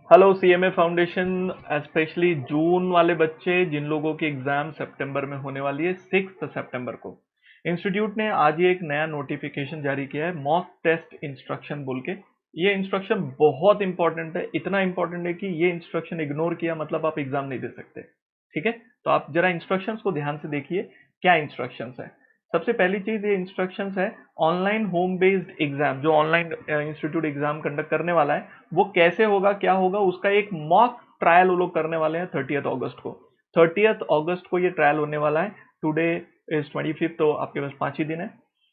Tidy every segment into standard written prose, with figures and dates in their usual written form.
Hello CMA foundation. Specially जून वाले बच्चे जिन लोगों की एग्जाम सितंबर में होने वाली है 6 सितंबर को, इंस्टीट्यूट ने आज ही एक नया नोटिफिकेशन जारी किया है, मॉक टेस्ट इंस्ट्रक्शन बोल के। ये इंस्ट्रक्शन बहुत इंपॉर्टेंट है, इतना इंपॉर्टेंट है कि ये इंस्ट्रक्शन इग्नोर किया मतलब आप एग्जाम नहीं दे सकते। ठीक है, तो आप जरा इंस्ट्रक्शंस को ध्यान से देखिए, क्या इंस्ट्रक्शंस है। सबसे पहली चीज ये इंस्ट्रक्शंस है, ऑनलाइन होम बेस्ड एग्जाम, जो ऑनलाइन इंस्टीट्यूट एग्जाम कंडक्ट करने वाला है वो कैसे होगा, क्या होगा, उसका एक मॉक ट्रायल वो लोग करने वाले हैं 30 अगस्त को। 30 अगस्त को ये ट्रायल होने वाला है। टुडे इज 25, तो आपके पास 5 ही दिन है।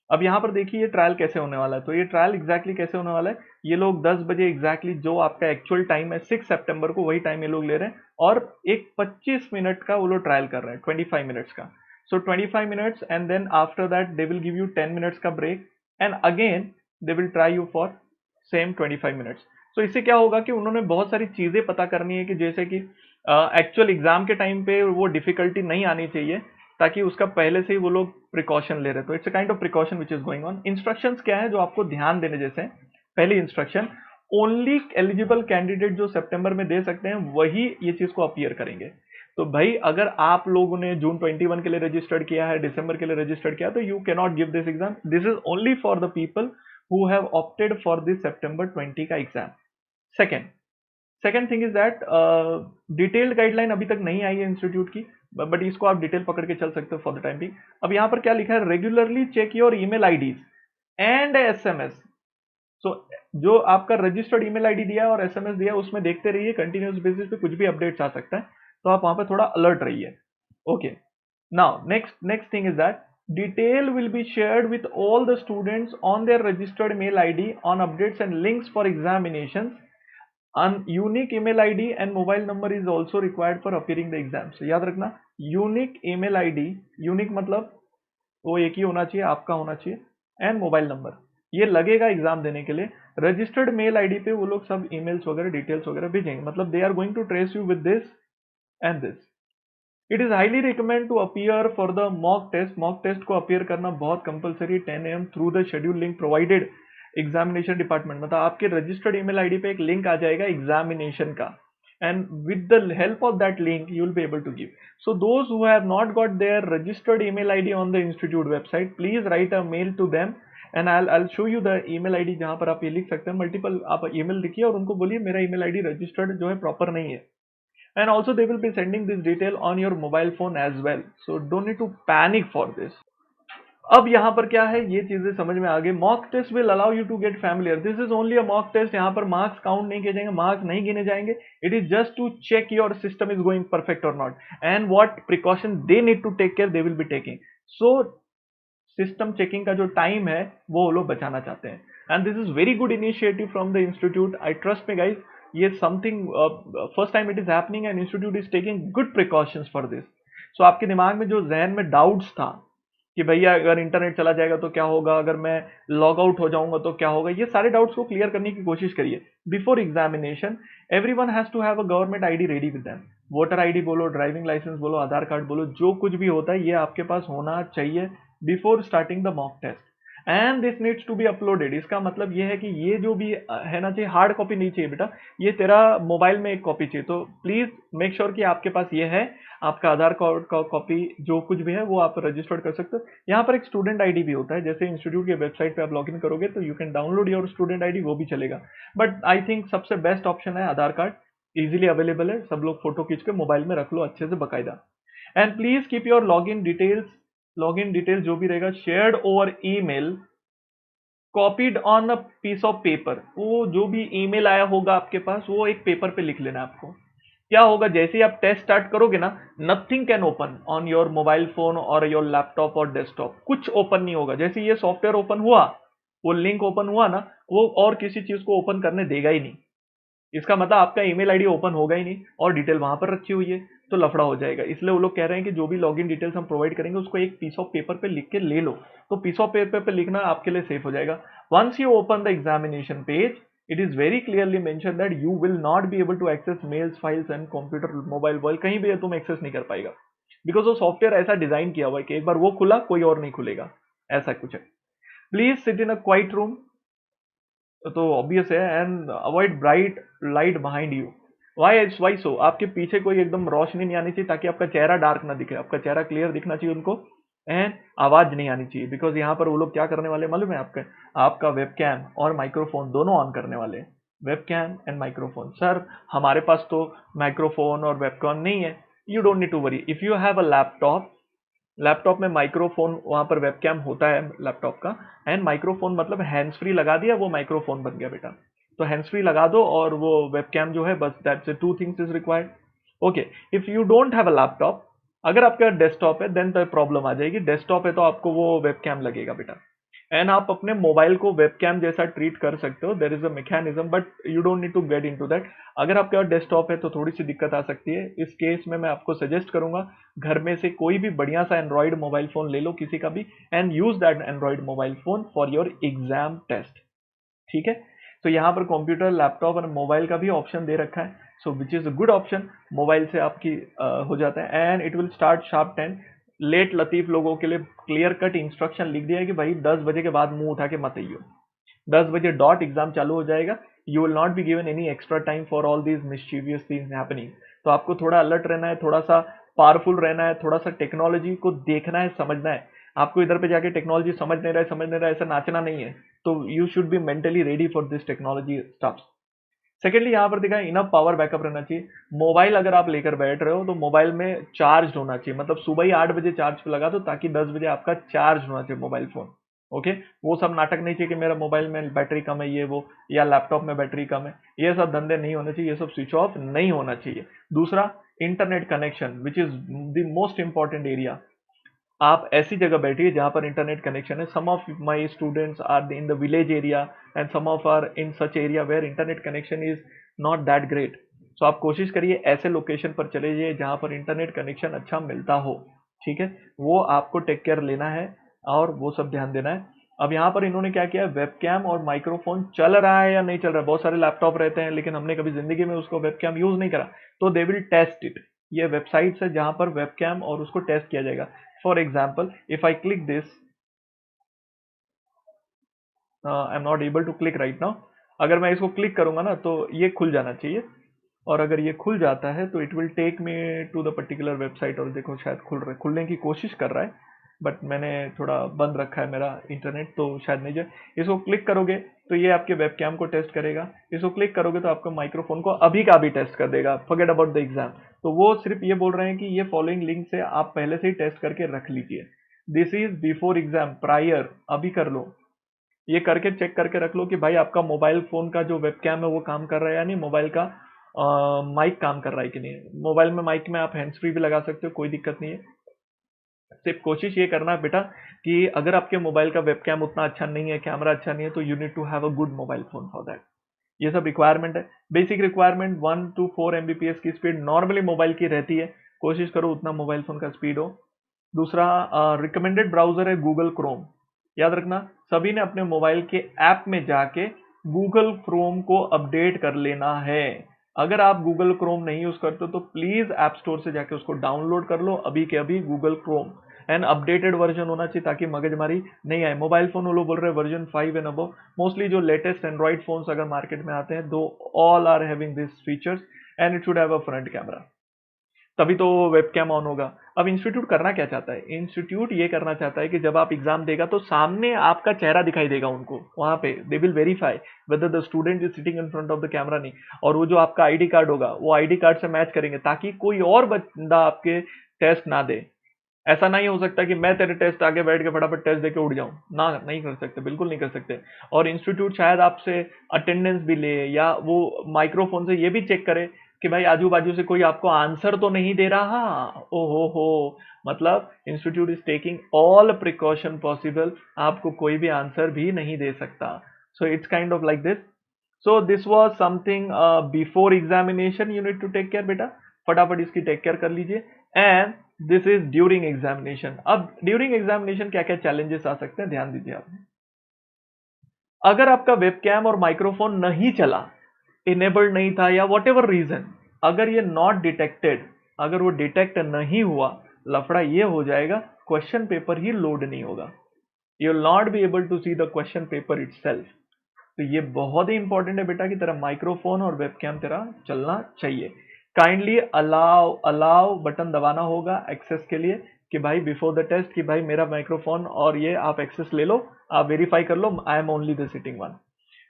अब यहाँ पर देखिए ये ट्रायल कैसे होने वाला है। तो ये ट्रायल एग्जैक्टली कैसे होने वाला है, ये लोग 10 बजे एग्जैक्टली जो आपका एक्चुअल टाइम है 6 सितंबर को, वही टाइम ये लोग ले रहे हैं और एक 25 मिनट का वो लोग ट्रायल कर रहे हैं, 25 मिनट्स का। So 25 minutes and then after that they will give you 10 minutes का break and again they will try you for same 25 minutes. तो इससे क्या होगा कि उन्होंने बहुत सारी चीजें पता करनी है कि जैसे कि एक्चुअल एग्जाम के टाइम पे वो डिफिकल्टी नहीं आनी चाहिए, ताकि उसका पहले से ही वो लोग प्रिकॉशन ले रहे हैं। तो it's a kind of precaution which is going on. Instructions क्या है जो आपको ध्यान देने जैसे हैं। पहली इंस्ट्रक्शन, ओनली एलिजिबल कैंडिडेट जो सितंबर में दे सकते हैं वही ये चीज को अपीयर करेंगे। तो भाई अगर आप लोगों ने जून 21 के लिए रजिस्टर्ड किया है, दिसंबर के लिए रजिस्टर्ड किया, तो you can not give this exam. This is only for the people who have opted for this September 20 का exam. Second second thing is that detailed guideline अभी तक नहीं आई है इंस्टीट्यूट की, बट इसको आप डिटेल पकड़ के चल सकते हो फॉर द टाइम भी। अब यहाँ पर क्या लिखा है, regularly check your email IDs and SMS. So जो आपका रजिस्टर्ड ईमेल आईडी दिया है और एसएमएस दिया है उसमें देखते रहिए, कंटिन्यूस बेसिस पे कुछ भी अपडेट्स आ सकता है, तो आप वहां पे थोड़ा अलर्ट रहिए। Okay, now next thing is that detail will be shared with all the students on their registered mail id on updates and links for examinations. An unique email id and mobile number is also required for appearing the exam. So याद रखना, unique email ID, unique मतलब वो एक ही होना चाहिए, आपका होना चाहिए, एंड मोबाइल नंबर ये लगेगा एग्जाम देने के लिए। रजिस्टर्ड मेल आईडी पे वो लोग सब ईमेल्स वगैरह डिटेल्स वगैरह भेजेंगे, मतलब they are going to trace you with this and this. It is highly recommend to appear for the mock test. Mock test को अपीयर करना बहुत compulsory, 10 AM through the schedule link provided examination department. मतलब आपके registered email ID पे एक link आ जाएगा examination का, and with the help of that link you will be able to give. So those who have not got their registered email id on the institute website, please write a mail to them and I'll show you the email id जहां पर आप ये लिख सकते हैं। Multiple आप email लिखिए और उनको बोलिए मेरा ईमेल आईडी रजिस्टर्ड जो है प्रॉपर नहीं है, and also they will be sending this detail on your mobile phone as well, so don't need to panic for this. अब यहाँ पर क्या है, ये चीजें समझ में आ गई। Mock test will allow you to get familiar, this is only a mock test. यहाँ पर मार्क्स काउंट नहीं किए जाएंगे, मार्क्स नहीं गिने जाएंगे। It is just to check your system is going perfect और not, and what precaution they need to take care they will be taking. So system checking का जो टाइम है वो लोग बचाना चाहते हैं, and this is very good initiative from the institute. I trust me guys, ये something first time it is happening and institute is taking good precautions for this. So आपके दिमाग में जो जहन में डाउट्स था कि भैया अगर इंटरनेट चला जाएगा तो क्या होगा, अगर मैं लॉग आउट हो जाऊंगा तो क्या होगा, ये सारे डाउट्स को क्लियर करने की कोशिश करिए before examination. Everyone has to have a government ID ready with them. Voter ID बोलो, ड्राइविंग लाइसेंस बोलो, आधार कार्ड बोलो, जो कुछ भी होता है ये आपके पास होना चाहिए before starting the mock test, and this needs to be uploaded. इसका मतलब ये है कि ये जो भी है ना चाहिए, हार्ड कॉपी नहीं चाहिए बेटा, ये तेरा मोबाइल में एक कॉपी चाहिए। तो प्लीज मेक श्योर कि आपके पास ये है, आपका आधार कार्ड का कॉपी जो कुछ भी है वो आप रजिस्टर्ड कर सकते हो। यहाँ पर एक स्टूडेंट आईडी भी होता है, जैसे इंस्टीट्यूट के वेबसाइट पे आप लॉगिन करोगे तो you can download your student ID, वो भी चलेगा। बट आई थिंक सबसे बेस्ट ऑप्शन है आधार कार्ड, इजीली अवेलेबल है, सब लोग फोटो खींच के मोबाइल में रख लो अच्छे से बकायदा। And please keep your login details जो भी रहेगा shared over email, copied on a piece of paper. वो जो भी ईमेल आया होगा आपके पास वो एक पेपर पे लिख लेना आपको। क्या होगा, जैसे ही आप टेस्ट स्टार्ट करोगे ना, nothing can open on your mobile phone और योर लैपटॉप और डेस्कटॉप, कुछ ओपन नहीं होगा। जैसे ये सॉफ्टवेयर ओपन हुआ, वो लिंक ओपन हुआ ना, वो और किसी चीज को ओपन करने देगा ही नहीं। इसका मतलब आपका ईमेल आईडी ओपन होगा ही नहीं और डिटेल वहां पर रखी हुई है, तो लफड़ा हो जाएगा। इसलिए वो लोग कह रहे हैं कि जो भी लॉगिन डिटेल्स हम प्रोवाइड करेंगे उसको एक पीस ऑफ पेपर पे लिख के ले लो। तो पीस ऑफ पेपर पे लिखना आपके लिए सेफ हो जाएगा। Once you open the examination page, it is very clearly mention that you will not be able to access mails, files and computer, mobile while, कहीं भी तुम एक्सेस नहीं कर पाएगा, बिकॉज वो सॉफ्टवेयर ऐसा डिजाइन किया हुआ है कि एक बार वो खुला कोई और नहीं खुलेगा, ऐसा कुछ है। Please sit in a quiet room, तो ऑब्वियस है, and avoid bright light behind you. Why so, आपके पीछे कोई एकदम रोशनी नहीं आनी चाहिए ताकि आपका चेहरा डार्क ना दिखे, आपका चेहरा क्लियर दिखना चाहिए उनको, एंड आवाज नहीं आनी चाहिए, बिकॉज यहाँ पर वो लोग क्या करने वाले मालूम है आपका, आपका वेबकैम और माइक्रोफोन दोनों ऑन करने वाले हैं। वेबकैम एंड माइक्रोफोन, सर हमारे पास तो माइक्रोफोन और वेबकैम नहीं है। You don't need to worry, if you have a laptop, laptop में माइक्रोफोन, वहां पर वेबकैम होता है लैपटॉप का, एंड माइक्रोफोन मतलब हैंड्स फ्री लगा दिया, वो माइक्रोफोन बन गया बेटा। तो हैंड्स फ्री लगा दो और वो वेबकैम जो है, बस that's it, two things is required. Okay, if you don't have a laptop, अगर आपका डेस्कटॉप है देन तो प्रॉब्लम आ जाएगी, डेस्कटॉप है तो आपको वो वेबकैम लगेगा बेटा, एंड आप अपने मोबाइल को वेबकैम जैसा ट्रीट कर सकते हो, there is a mechanism, but you don't need to get into that. अगर आपके पास डेस्कटॉप है तो थोड़ी सी दिक्कत आ सकती है, इस केस में मैं आपको सजेस्ट करूंगा घर में से कोई भी बढ़िया सा एंड्रॉइड मोबाइल फोन ले लो किसी का भी, and use that Android mobile phone for your exam test. ठीक है, तो यहाँ पर कंप्यूटर, लैपटॉप और मोबाइल का भी ऑप्शन दे रखा है, so which is a good option. Mobile से आपकी हो जाता है, and it will start sharp 10। Late लतीफ लोगों के लिए क्लियर कट इंस्ट्रक्शन लिख दिया है कि भाई 10 बजे के बाद मुंह उठा के मत आइयो, 10 बजे डॉट एग्जाम चालू हो जाएगा। You will not be given any extra time for all these mischievous things happening. तो आपको थोड़ा अलर्ट रहना है, थोड़ा सा पावरफुल रहना है, थोड़ा सा टेक्नोलॉजी को देखना है, समझना है। आपको इधर पे जाके टेक्नोलॉजी समझ नहीं रहा है, ऐसा नाचना नहीं है। तो you should be mentally ready for this technology stuffs. Secondly यहाँ पर देखा, इनफ पावर बैकअप रहना चाहिए। मोबाइल अगर आप लेकर बैठ रहे हो तो मोबाइल में चार्ज होना चाहिए, मतलब सुबह ही 8 बजे चार्ज पे लगा दो ताकि 10 बजे आपका चार्ज होना चाहिए मोबाइल फोन। ओके, वो सब नाटक नहीं चाहिए कि मेरा मोबाइल में बैटरी कम है ये वो, या लैपटॉप में बैटरी कम है, ये सब धंधे नहीं होने चाहिए, ये सब स्विच ऑफ नहीं होना चाहिए। दूसरा, internet connection which is the most important area. आप ऐसी जगह बैठिए जहां पर इंटरनेट कनेक्शन है। Some of my students are in the village area, and some of are in such area where internet connection is not that great. So आप कोशिश करिए ऐसे लोकेशन पर चले जाइए जहां पर इंटरनेट कनेक्शन अच्छा मिलता हो। ठीक है, वो आपको टेक केयर लेना है और वो सब ध्यान देना है। अब यहाँ पर इन्होंने क्या किया, वेबकैम और माइक्रोफोन चल रहा है या नहीं चल रहा है। बहुत सारे लैपटॉप रहते हैं लेकिन हमने कभी जिंदगी में उसको वेबकैम यूज नहीं करा, तो दे विल टेस्ट इट। ये वेबसाइट्स है जहां पर वेबकैम और उसको टेस्ट किया जाएगा। For example, if I click this, I'm not able to click right now। अगर मैं इसको क्लिक करूंगा ना तो ये खुल जाना चाहिए, और अगर ये खुल जाता है तो it will take me to the particular website. और देखो शायद खुलने की कोशिश कर रहा है, बट मैंने थोड़ा बंद रखा है मेरा इंटरनेट, तो शायद नहीं जाए। इसको क्लिक करोगे तो ये आपके वेबकैम को टेस्ट करेगा, इसको क्लिक करोगे तो आपका माइक्रोफोन को अभी का अभी टेस्ट कर देगा, फॉरगेट अबाउट द एग्जाम। तो वो सिर्फ ये बोल रहे हैं कि ये फॉलोइंग लिंक से आप पहले से ही टेस्ट करके रख लीजिए। This is before exam, prior, अभी कर लो। ये करके चेक करके रख लो कि भाई आपका मोबाइल फोन का जो वेबकैम है वो काम कर रहा है या नहीं, मोबाइल का माइक काम कर रहा है कि नहीं। मोबाइल में माइक में आप हैंड्स फ्री भी लगा सकते हो, कोई दिक्कत नहीं है। सिर्फ कोशिश ये करना है बेटा कि अगर आपके मोबाइल का वेबकैम उतना अच्छा नहीं है, कैमरा अच्छा नहीं है, तो you need to have a good mobile phone for that. ये सब रिक्वायरमेंट है, बेसिक रिक्वायरमेंट। 1 to 4 Mbps की स्पीड नॉर्मली मोबाइल की रहती है, कोशिश करो उतना मोबाइल फोन का स्पीड हो। दूसरा, रिकमेंडेड ब्राउजर है गूगल क्रोम। याद रखना, सभी ने अपने मोबाइल के ऐप में जाके गूगल क्रोम को अपडेट कर लेना है। अगर आप गूगल क्रोम नहीं यूज करते तो प्लीज ऐप स्टोर से जाके उसको डाउनलोड कर लो अभी के अभी, Google Chrome. And updated version होना चाहिए ताकि मगजमारी नहीं आए। मोबाइल फोन वो लोग बोल रहे हैं वर्जन 5 एंड अबव। मोस्टली जो लेटेस्ट एंड्रॉइड फोन्स अगर मार्केट में आते हैं, though all are having this features, and it should have a front camera, तभी तो वेबकैम ऑन होगा। अब इंस्टीट्यूट करना क्या चाहता है, इंस्टीट्यूट ये करना चाहता है कि जब आप एग्जाम देगा तो सामने आपका चेहरा दिखाई देगा उनको, वहां पे they will verify whether the student is sitting in front of the camera नहीं। और वो जो आपका आईडी कार्ड होगा वो आईडी कार्ड से मैच करेंगे ताकि कोई और बंदा आपके टेस्ट ना दे। ऐसा नहीं हो सकता कि मैं तेरे टेस्ट आगे बैठ के फटाफट टेस्ट देके उड़ जाऊं ना, नहीं कर सकते, बिल्कुल नहीं कर सकते। और इंस्टीट्यूट शायद आपसे अटेंडेंस भी ले, या वो माइक्रोफोन से ये भी चेक करे कि भाई आजू बाजू से कोई आपको आंसर तो नहीं दे रहा। ओहो हो, मतलब institute is taking all precaution possible, आपको कोई भी आंसर भी नहीं दे सकता। So it's kind of like this. So this was something before examination you need to take care बेटा, फटाफट इसकी टेक केयर कर लीजिए। And this is during examination. अब ड्यूरिंग एग्जामिनेशन क्या क्या चैलेंजेस आ सकते हैं, ध्यान दीजिए आप। अगर आपका वेबकैम और माइक्रोफोन नहीं चला, इनेबल्ड नहीं था, या वॉट एवर रीजन, अगर ये नॉट डिटेक्टेड, अगर वो डिटेक्ट नहीं हुआ, लफड़ा ये हो जाएगा क्वेश्चन पेपर ही लोड नहीं होगा। You will not be able to see the question paper itself. तो ये बहुत ही इंपॉर्टेंट है बेटा कि तेरा माइक्रोफोन और वेबकैम तेरा चलना चाहिए। काइंडली अलाउ अलाउ बटन दबाना होगा एक्सेस के लिए कि भाई बिफोर द टेस्ट कि भाई मेरा माइक्रोफोन और ये आप एक्सेस ले लो, आप वेरीफाई कर लो, I am only the sitting one.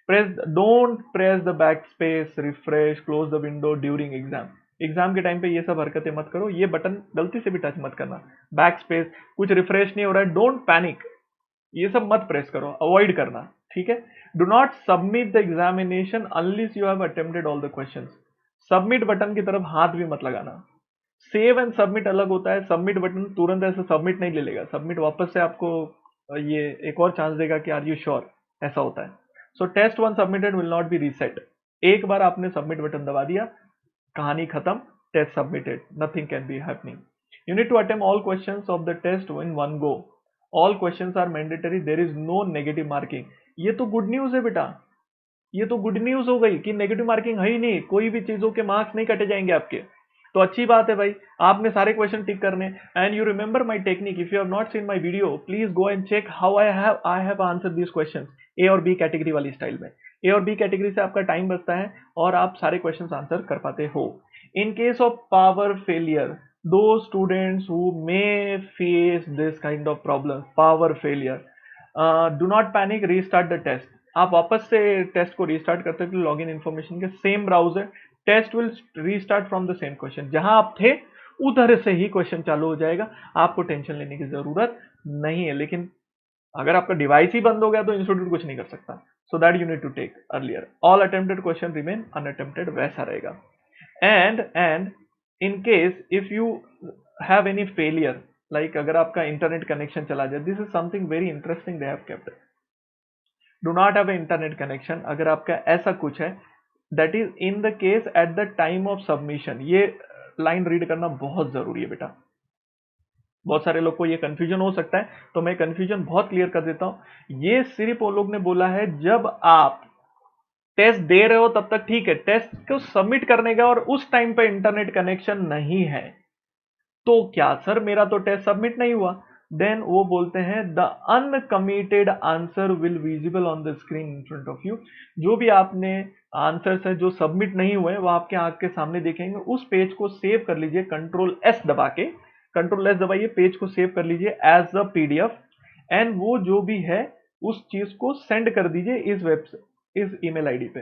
Don't press the back space, refresh, close the window during exam. Exam के टाइम पे ये सब हरकतें मत करो, ये बटन गलती से भी टच मत करना। बैक स्पेस, कुछ रिफ्रेश नहीं हो रहा है, डोंट पैनिक, ये सब मत प्रेस करो, अवॉइड करना, ठीक है। Do not submit the examination unless you have attempted all the questions. Submit button की तरफ हाथ भी मत लगाना। सेव एंड सबमिट अलग होता है। सबमिट बटन तुरंत ऐसे सबमिट नहीं ले लेगा, सबमिट वापस से आपको ये एक और चांस देगा कि आर यू श्योर, ऐसा होता है। So test one submitted will not be reset. एक बार आपने सबमिट बटन दबा दिया, कहानी खत्म, test submitted, nothing can be happening. You need to attempt all questions of the test in one go. All questions are mandatory. There is no negative marking. ये तो good news है बेटा, ये तो गुड न्यूज हो गई कि negative marking है ही नहीं, कोई भी चीजों के मार्क्स नहीं कटे जाएंगे आपके। तो अच्छी बात है भाई, आपने सारे क्वेश्चन टिक करने। And you remember my technique, if you have not seen my video please go and check how I have answer this questions A और बी कैटेगरी वाली स्टाइल में। ए और बी कैटेगरी से आपका टाइम बचता है और आप सारे क्वेश्चंस आंसर कर पाते हो। In case of power failure, those students who may face this kind of problem, power failure, do not panic, restart the test. आप वापस से टेस्ट को रीस्टार्ट करते हो लॉगिन इन्फॉर्मेशन के same browser, test will restart from the same question, जहां आप थे उधर से ही क्वेश्चन चालू हो जाएगा, आपको टेंशन लेने की जरूरत नहीं है। लेकिन अगर आपका डिवाइस ही बंद हो गया तो इंस्टीट्यूट कुछ नहीं कर सकता। So that you need to take earlier all attempted question remain unattempted, वैसा रहेगा। And in case if you have any failure, like अगर आपका इंटरनेट कनेक्शन चला जाए, this is something very interesting they have kept. Do not have internet connection, अगर आपका ऐसा कुछ है, that is in the case at the time of submission. ये लाइन रीड करना बहुत जरूरी है बेटा, बहुत सारे लोग को ये कंफ्यूजन हो सकता है, तो मैं कंफ्यूजन बहुत क्लियर कर देता हूं। ये सिर्फ वो लोग ने बोला है जब आप टेस्ट दे रहे हो तब तक ठीक है, टेस्ट को सबमिट करने का और उस टाइम पे इंटरनेट कनेक्शन नहीं है तो क्या सर मेरा तो टेस्ट सबमिट नहीं हुआ, देन वो बोलते हैं the uncommitted answer will visible on the screen in front of you. जो भी आपने आंसर्स है जो सबमिट नहीं हुए वो आपके आंख के सामने देखेंगे। उस पेज को सेव कर लीजिए, कंट्रोल एस दबा के, कंट्रोल एस दबाइए, पेज को सेव कर लीजिए एज अ पीडीएफ, एंड वो जो भी है उस चीज को सेंड कर दीजिए इस ईमेल आईडी पे।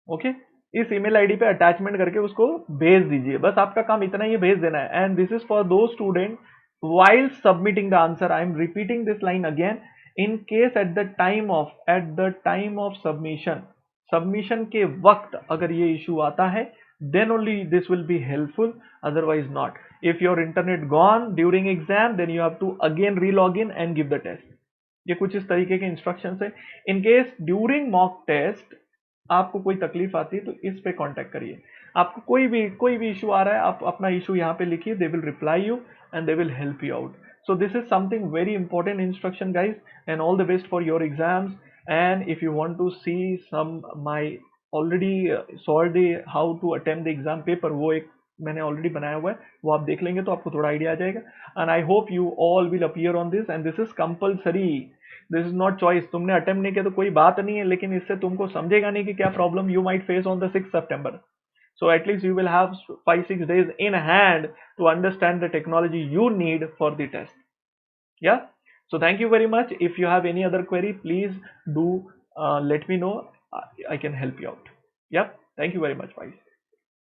ओके, इस ईमेल आईडी पे अटैचमेंट करके उसको भेज दीजिए, बस आपका काम इतना ही भेज देना है। एंड दिस इज फॉर दो student while submitting the answer, I am repeating this line again, in case at the time of submission के वक्त अगर ये इशू आता है then only this will be helpful, otherwise not. If your internet gone during exam then you have to again re-log in and give the test. ये कुछ इस तरीके के इंस्ट्रक्शंस है। In case during mock test आपको कोई तकलीफ आती है तो इस पे कांटेक्ट करिए। आपको कोई भी इशू आ रहा है, आप अपना इशू यहाँ पे लिखिए, they will reply you and they will help you out. So this is something very important instruction guys, and all the best for your exams. And if you want to see some my already solved the how to attempt the exam paper, वो एक मैंने already बनाया हुआ है, वो आप देख लेंगे तो आपको थोड़ा आइडिया आ जाएगा। And I hope you all will appear on this, and this is compulsory, this is not choice. तुमने अटेम्प्ट नहीं किया तो कोई बात नहीं है, लेकिन इससे तुमको समझेगा नहीं कि क्या problem you might face on the 6 September. So at least you will have 5-6 days in hand to understand the technology you need for the test. Yeah. So thank you very much. If you have any other query, please do let me know. I can help you out. Yep. Thank you very much, guys.